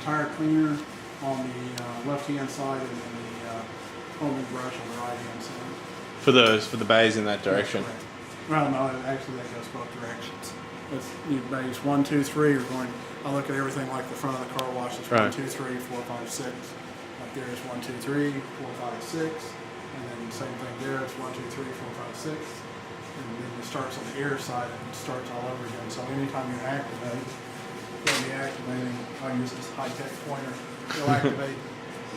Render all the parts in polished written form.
tire cleaner on the left-hand side, and then the foaming brush on the right-hand side. For the bays in that direction. Well, no, actually that goes both directions. It's bays 1, 2, 3 are going. I look at everything like the front of the car wash. It's 1, 2, 3, 4, 5, 6. Like there is 1, 2, 3, 4, 5, 6, and then same thing there. It's 1, 2, 3, 4, 5, 6, and then it starts on the air side and it starts all over again. So anytime you activate, you'll be activating. I'll use this high-tech pointer. You'll activate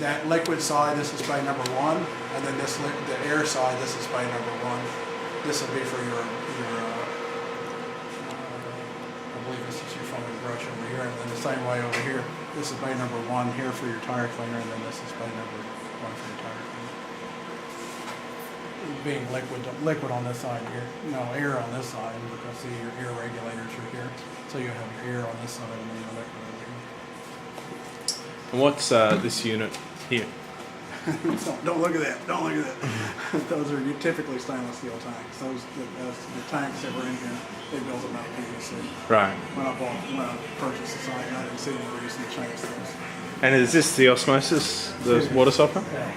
that liquid side. This is bay number 1, and then the air side. This is bay number 1. This will be for your I believe this is your foaming brush over here, and then the same way over here. This is bay number 1 here for your tire cleaner, and then this is bay number 1 for your tire cleaner. Being liquid on this side here, no air on this side, because see your air regulators are here. So you have your air on this side and then your liquid over here. And what's this unit here? Don't look at that. Don't look at that. Those are typically stainless steel tanks. Those the tanks that were in here, they built them out of PVC. Right. When I purchased the site, I didn't see any reason to change those. And is this the osmosis, the water softener? Yeah.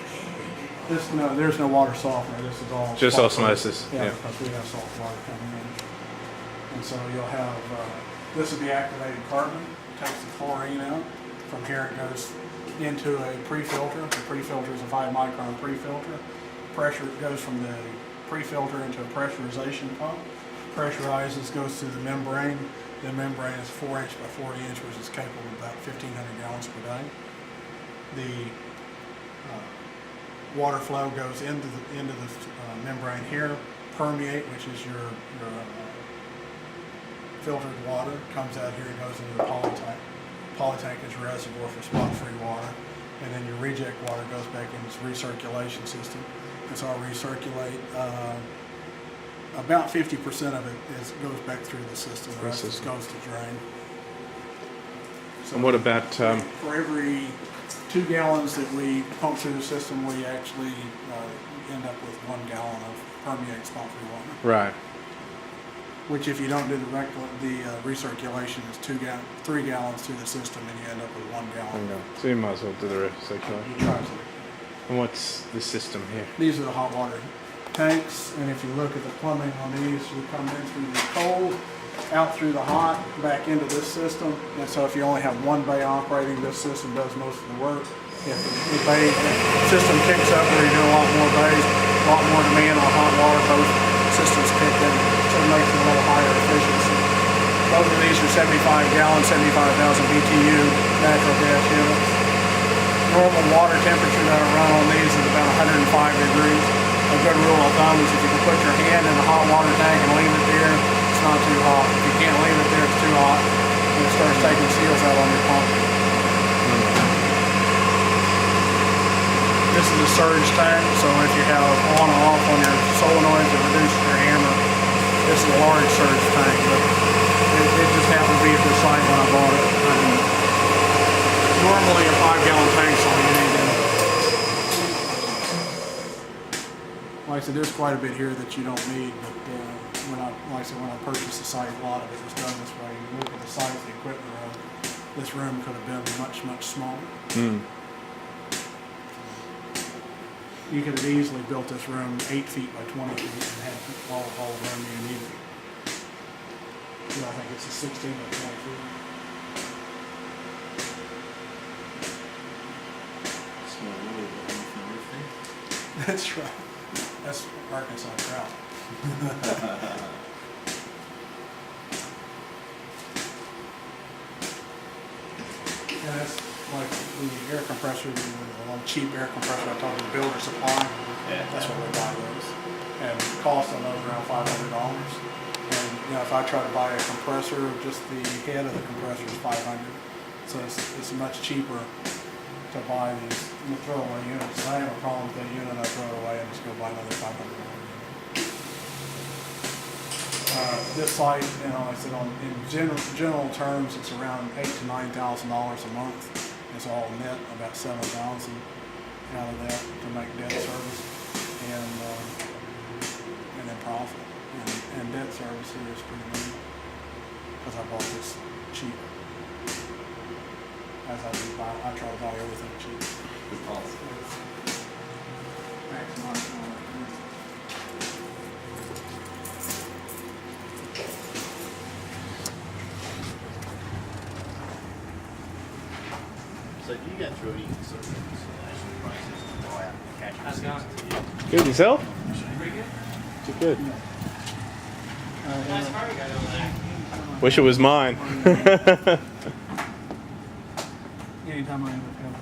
There's no water softener. This is all just osmosis. Yeah, because we have salt water coming in. And so you'll have this will be activated carbon. It takes the chlorine out. From here it goes into a pre-filter. The pre-filter is a 5-micron pre-filter. Pressure goes from the pre-filter into a pressurization pump. Pressurizes, goes through the membrane. The membrane is 4 inch by 40 inch, which is capable of about 1,500 gallons per day. The water flow goes into the membrane here. Permeate, which is your filtered water, comes out here and goes into the polytank. Polytank is your reservoir for spot-free water, and then your reject water goes back in its recirculation system. And so I'll recirculate about 50% of it goes back through the system. The rest goes to drain. So and what about for every 2 gallons that we pump through the system, we actually end up with 1 gallon of permeate spot-free water. Right. Which, if you don't do the recirculation, is 3 gallons through the system, and you end up with 1 gallon. Okay. So you might as well do the recirculation. You try to. And what's the system here? These are the hot water tanks, and if you look at the plumbing on these, we come in through the cold, out through the hot, back into this system. And so if you only have 1 bay operating, this system does most of the work. If the system kicks up where you do a lot more bays, a lot more demand on hot water, both systems kick in, so it makes it a little higher efficiency. Both of these are 75 gallon, 75,000 BTU natural gas units. Normal water temperature that I run on these is about 105 degrees. A good rule of thumb is if you can put your hand in the hot water tank and leave it there, it's not too hot. If you can't leave it there, it's too hot, and it starts taking seals out on your pump. This is a surge tank, so if you have on or off on your solenoids, it reduces your hammer. This is a large surge tank, but it just happened to be at this site when I bought it. Normally a 5-gallon tank's all you need. Like I said, there's quite a bit here that you don't need, but when I purchased the site, a lot of it was done this way. You look at the site, the equipment room, this room could have been much, much smaller. You could have easily built this room 8 feet by 20 feet and had all the room you needed. I think it's a 16 by 20 feet. That's right. That's Arkansas trout. And that's like the air compressor, the cheap air compressor I talked about, builder supply. Yeah. That's what we buy those. And the cost on those around $500. And if I try to buy a compressor, just the head of the compressor is $500. So it's much cheaper to buy these throwaway units. I have a problem with that unit, I throw it away and just go buy another $500 unit. This site, I said in general terms, it's around $8,000 to $9,000 a month. It's all net, about $7,000 out of that to make debt service and then profit. And debt service here is pretty neat because I bought this cheap. as I do buy. I try to buy everything cheap. Maximize my revenue. So do you go through any sort of installation process to buy out the cash How's it receipts? Good yourself? Pretty good. Too good. Nice car you got over there. Wish it was mine. Anytime I end up having